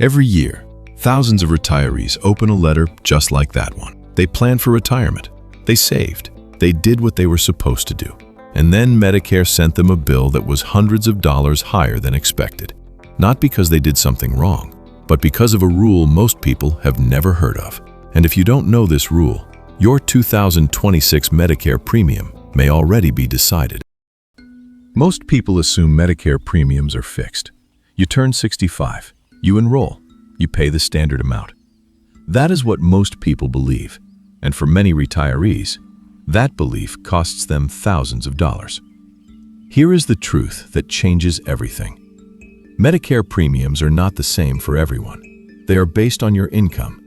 Every year, thousands of retirees open a letter just like that one. They planned for retirement. They saved. They did what they were supposed to do. And then Medicare sent them a bill that was hundreds of dollars higher than expected. Not because they did something wrong, but because of a rule most people have never heard of. And if you don't know this rule, your 2026 Medicare premium may already be decided. Most people assume Medicare premiums are fixed. You turn 65. You enroll. You pay the standard amount. That is what most people believe, and for many retirees, that belief costs them thousands of dollars. Here is the truth that changes everything. Medicare premiums are not the same for everyone. They are based on your income,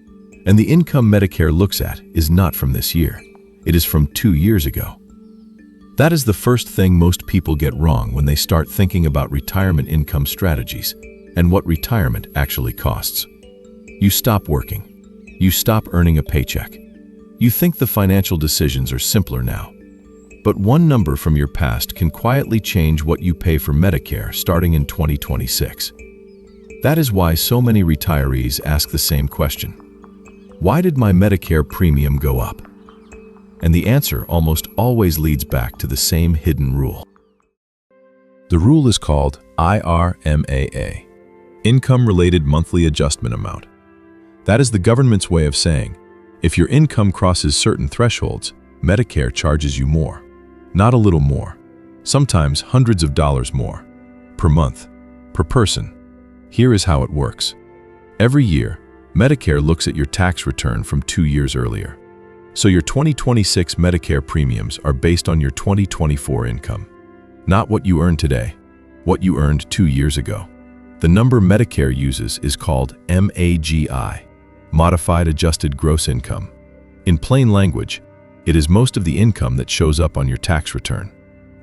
and the income Medicare looks at is not from this year. It is from 2 years ago. That is the first thing most people get wrong when they start thinking about retirement income strategies and what retirement actually costs. You stop working. You stop earning a paycheck. You think the financial decisions are simpler now. But one number from your past can quietly change what you pay for Medicare starting in 2026. That is why so many retirees ask the same question. Why did my Medicare premium go up? And the answer almost always leads back to the same hidden rule. The rule is called IRMAA, Income-Related Monthly Adjustment Amount. That is the government's way of saying, if your income crosses certain thresholds, Medicare charges you more. Not a little more, sometimes hundreds of dollars more, per month, per person. Here is how it works. Every year, Medicare looks at your tax return from 2 years earlier. So your 2026 Medicare premiums are based on your 2024 income. Not what you earn today, what you earned 2 years ago. The number Medicare uses is called MAGI, Modified Adjusted Gross Income. In plain language, it is most of the income that shows up on your tax return.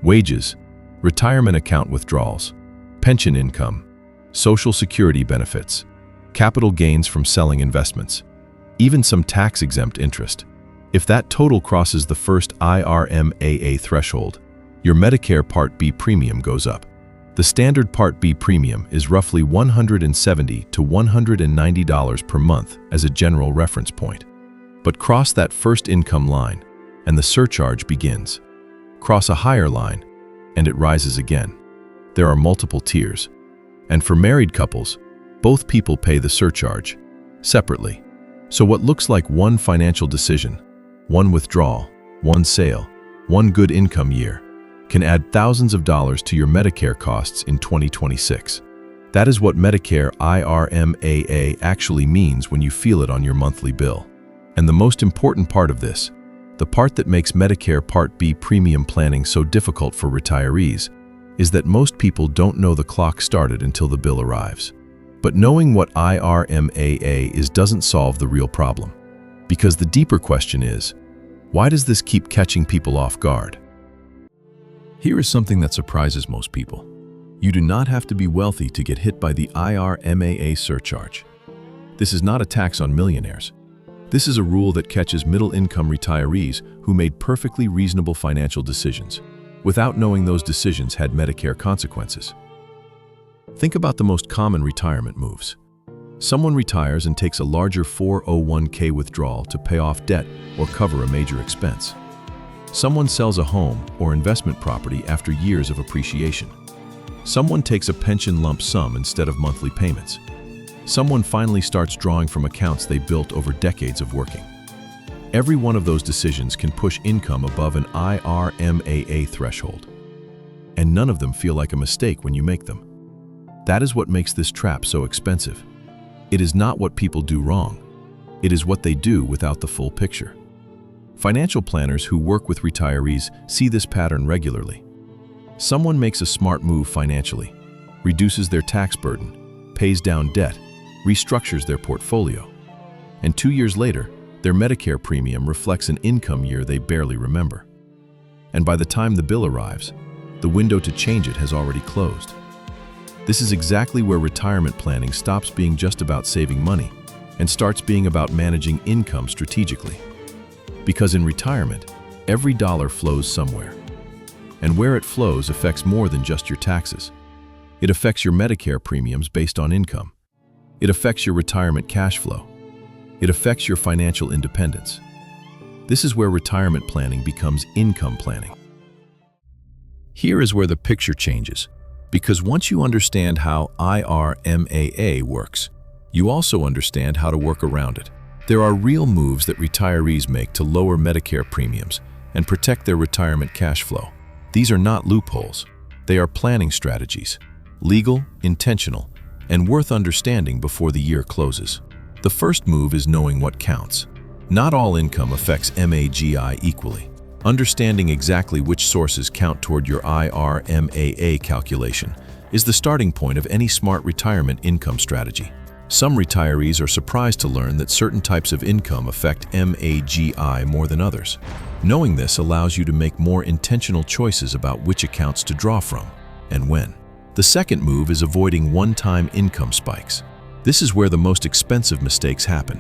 Wages, retirement account withdrawals, pension income, Social Security benefits, capital gains from selling investments, even some tax-exempt interest. If that total crosses the first IRMAA threshold, your Medicare Part B premium goes up. The standard Part B premium is roughly $170 to $190 per month as a general reference point. But cross that first income line, and the surcharge begins. Cross a higher line, and it rises again. There are multiple tiers. And for married couples, both people pay the surcharge separately. So what looks like one financial decision, one withdrawal, one sale, one good income year, can add thousands of dollars to your Medicare costs in 2026. That is what Medicare IRMAA actually means when you feel it on your monthly bill. And the most important part of this, the part that makes Medicare Part B premium planning so difficult for retirees, is that most people don't know the clock started until the bill arrives. But knowing what IRMAA is doesn't solve the real problem. Because the deeper question is, why does this keep catching people off guard? Here is something that surprises most people. You do not have to be wealthy to get hit by the IRMAA surcharge. This is not a tax on millionaires. This is a rule that catches middle-income retirees who made perfectly reasonable financial decisions, without knowing those decisions had Medicare consequences. Think about the most common retirement moves. Someone retires and takes a larger 401k withdrawal to pay off debt or cover a major expense. Someone sells a home or investment property after years of appreciation. Someone takes a pension lump sum instead of monthly payments. Someone finally starts drawing from accounts they built over decades of working. Every one of those decisions can push income above an IRMAA threshold. And none of them feel like a mistake when you make them. That is what makes this trap so expensive. It is not what people do wrong. It is what they do without the full picture. Financial planners who work with retirees see this pattern regularly. Someone makes a smart move financially, reduces their tax burden, pays down debt, restructures their portfolio. And 2 years later, their Medicare premium reflects an income year they barely remember. And by the time the bill arrives, the window to change it has already closed. This is exactly where retirement planning stops being just about saving money and starts being about managing income strategically. Because in retirement, every dollar flows somewhere. And where it flows affects more than just your taxes. It affects your Medicare premiums based on income. It affects your retirement cash flow. It affects your financial independence. This is where retirement planning becomes income planning. Here is where the picture changes, because once you understand how IRMAA works, you also understand how to work around it. There are real moves that retirees make to lower Medicare premiums and protect their retirement cash flow. These are not loopholes. They are planning strategies, legal, intentional, and worth understanding before the year closes. The first move is knowing what counts. Not all income affects MAGI equally. Understanding exactly which sources count toward your IRMAA calculation is the starting point of any smart retirement income strategy. Some retirees are surprised to learn that certain types of income affect MAGI more than others. Knowing this allows you to make more intentional choices about which accounts to draw from and when. The second move is avoiding one-time income spikes. This is where the most expensive mistakes happen.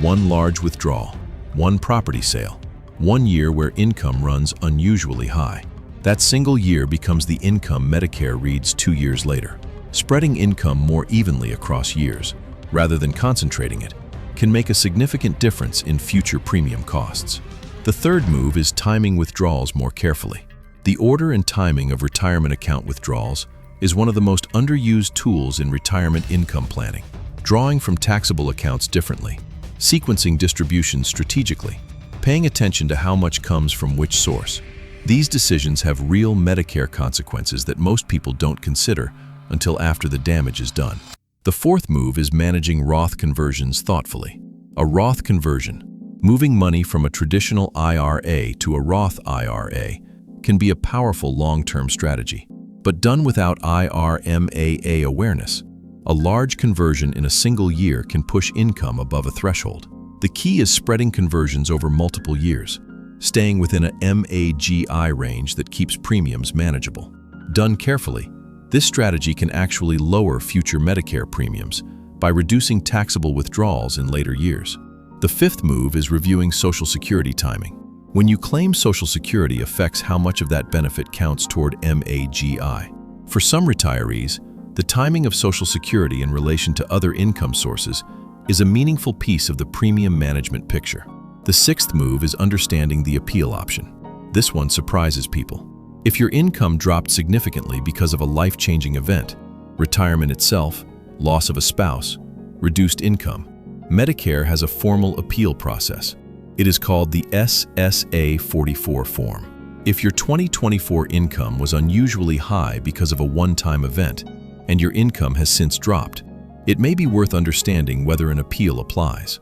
One large withdrawal, one property sale, 1 year where income runs unusually high. That single year becomes the income Medicare reads 2 years later. Spreading income more evenly across years, rather than concentrating it, can make a significant difference in future premium costs. The third move is timing withdrawals more carefully. The order and timing of retirement account withdrawals is one of the most underused tools in retirement income planning. Drawing from taxable accounts differently, sequencing distributions strategically, paying attention to how much comes from which source. These decisions have real Medicare consequences that most people don't consider until after the damage is done. The fourth move is managing Roth conversions thoughtfully. A Roth conversion, moving money from a traditional IRA to a Roth IRA, can be a powerful long-term strategy. But done without IRMAA awareness, a large conversion in a single year can push income above a threshold. The key is spreading conversions over multiple years, staying within a MAGI range that keeps premiums manageable. Done carefully, this strategy can actually lower future Medicare premiums by reducing taxable withdrawals in later years. The fifth move is reviewing Social Security timing. When you claim Social Security affects how much of that benefit counts toward MAGI. For some retirees, the timing of Social Security in relation to other income sources is a meaningful piece of the premium management picture. The sixth move is understanding the appeal option. This one surprises people. If your income dropped significantly because of a life-changing event, retirement itself, loss of a spouse, reduced income, Medicare has a formal appeal process. It is called the SSA 44 form. If your 2024 income was unusually high because of a one-time event, and your income has since dropped, it may be worth understanding whether an appeal applies.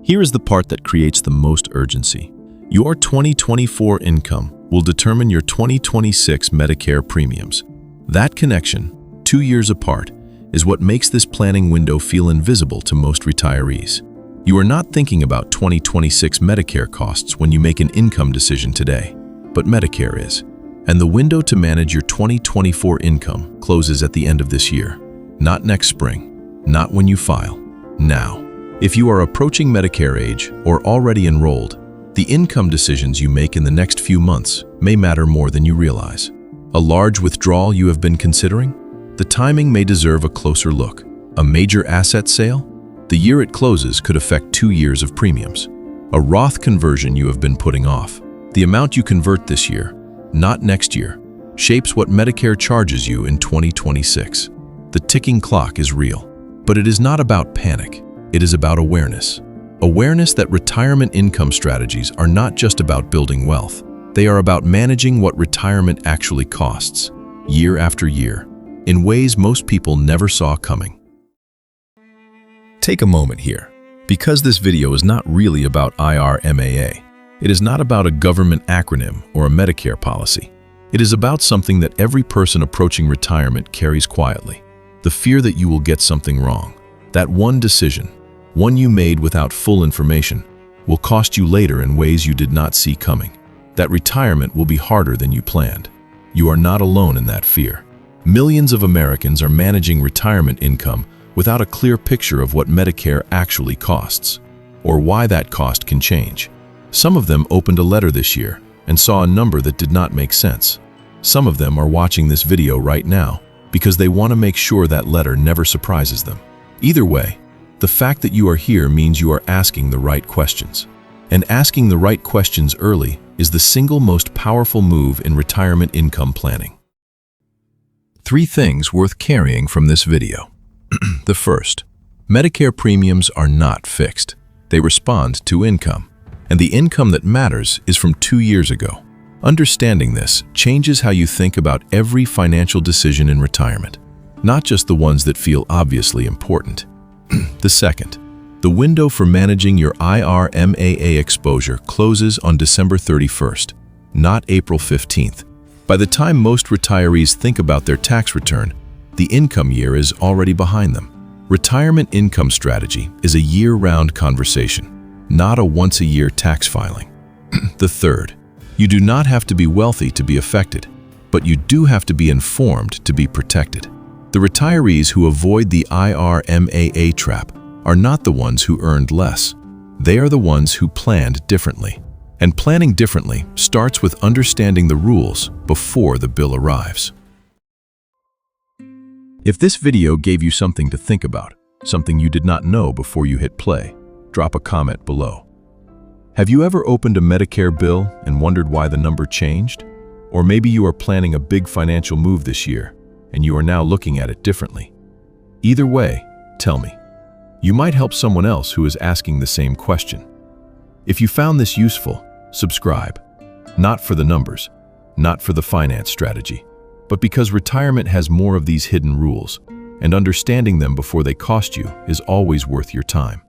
Here is the part that creates the most urgency. Your 2024 income will determine your 2026 Medicare premiums. That connection, 2 years apart, is what makes this planning window feel invisible to most retirees. You are not thinking about 2026 Medicare costs when you make an income decision today, but Medicare is. And the window to manage your 2024 income closes at the end of this year. Not next spring, not when you file, now. If you are approaching Medicare age or already enrolled, the income decisions you make in the next few months may matter more than you realize. A large withdrawal you have been considering? The timing may deserve a closer look. A major asset sale? The year it closes could affect 2 years of premiums. A Roth conversion you have been putting off. The amount you convert this year, not next year, shapes what Medicare charges you in 2026. The ticking clock is real, but it is not about panic. It is about awareness. Awareness that retirement income strategies are not just about building wealth. They are about managing what retirement actually costs, year after year, in ways most people never saw coming. Take a moment here. Because this video is not really about IRMAA, it is not about a government acronym or a Medicare policy. It is about something that every person approaching retirement carries quietly. The fear that you will get something wrong. That one decision, one you made without full information, will cost you later in ways you did not see coming. That retirement will be harder than you planned. You are not alone in that fear. Millions of Americans are managing retirement income without a clear picture of what Medicare actually costs, or why that cost can change. Some of them opened a letter this year and saw a number that did not make sense. Some of them are watching this video right now because they want to make sure that letter never surprises them. Either way, the fact that you are here means you are asking the right questions. And asking the right questions early is the single most powerful move in retirement income planning. 3 things worth carrying from this video. The first, Medicare premiums are not fixed. They respond to income, and the income that matters is from 2 years ago. Understanding this changes how you think about every financial decision in retirement, not just the ones that feel obviously important. The second, the window for managing your IRMAA exposure closes on December 31st, not April 15th. By the time most retirees think about their tax return, the income year is already behind them. Retirement income strategy is a year-round conversation, not a once-a-year tax filing. The third, you do not have to be wealthy to be affected, but you do have to be informed to be protected. The retirees who avoid the IRMAA trap are not the ones who earned less. They are the ones who planned differently. And planning differently starts with understanding the rules before the bill arrives. If this video gave you something to think about, something you did not know before you hit play, drop a comment below. Have you ever opened a Medicare bill and wondered why the number changed? Or maybe you are planning a big financial move this year, and you are now looking at it differently. Either way, tell me. You might help someone else who is asking the same question. If you found this useful, subscribe. Not for the numbers, not for the finance strategy, but because retirement has more of these hidden rules, and understanding them before they cost you is always worth your time.